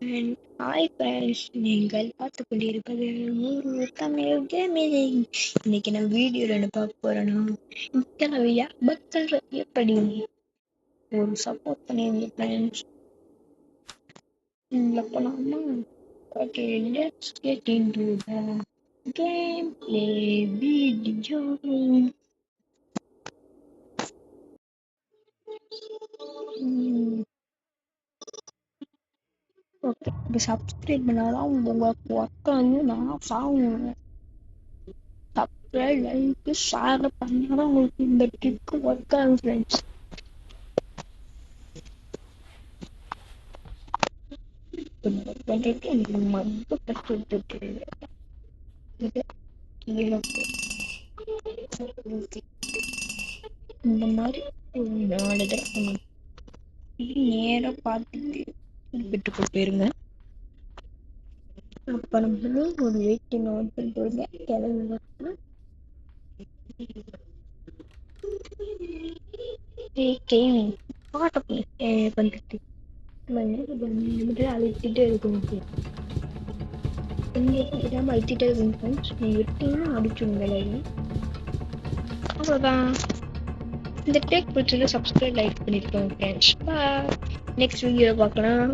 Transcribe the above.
And hi friends, நீங்கள் பார்த்து கொண்டிருப்பது ஒரு தமிழ் கேமிங். இன்னைக்கு நம்ம வீடியோல என்ன பார்க்க போறோம்னா இத்தனையா பக்தர் எப்படி ஒரு சப்போர்ட் பண்ணிருங்க ஃப்ரெண்ட்ஸ். உள்ள போலாமா? Okay, let's get into the gameplay video. Okay, இப்போ சப்ஸ்கிரைப் பண்ணாதான் உங்களுக்கு ஒர்க் வந்து நான் சாகுங்க. சப்ஸ்கிரைப் லைக் ஷேர் பண்ணாதான் உங்களுக்கு இந்த ட்ரிக்கு ஒர்க் ஆகும் ஃப்ரெண்ட்ஸ். பண்ணுறதுக்கு எனக்கு மட்டும் கற்றுட்டு இது கீழே இந்த மாதிரி ஒரு 4 தடவை நேராக பார்த்துட்டு விட்டு போயிருங்க. அப்போ நம்மளும் ஒரு வெயிட்டிங் அவுட் பண்ணுறோங்க கிளம்பி கேள்வி பாட்டை பண்ணிட்டு அழுத்திட்டே இருக்கும். விடாமல் அழுத்திட்டே இருக்கும் ஃப்ரெண்ட்ஸ். நீ விட்டீங்கன்னா அடிச்சுடுங்க லைவ். அவ்வளோதான். இந்த டேக் பிடிச்சது சப்ஸ்கிரைப் லைக் பண்ணியிருக்கோம் ஃப்ரெண்ட்ஸ். பாய். நெக்ஸ்ட் வீடியோவில் பார்க்கலாம்.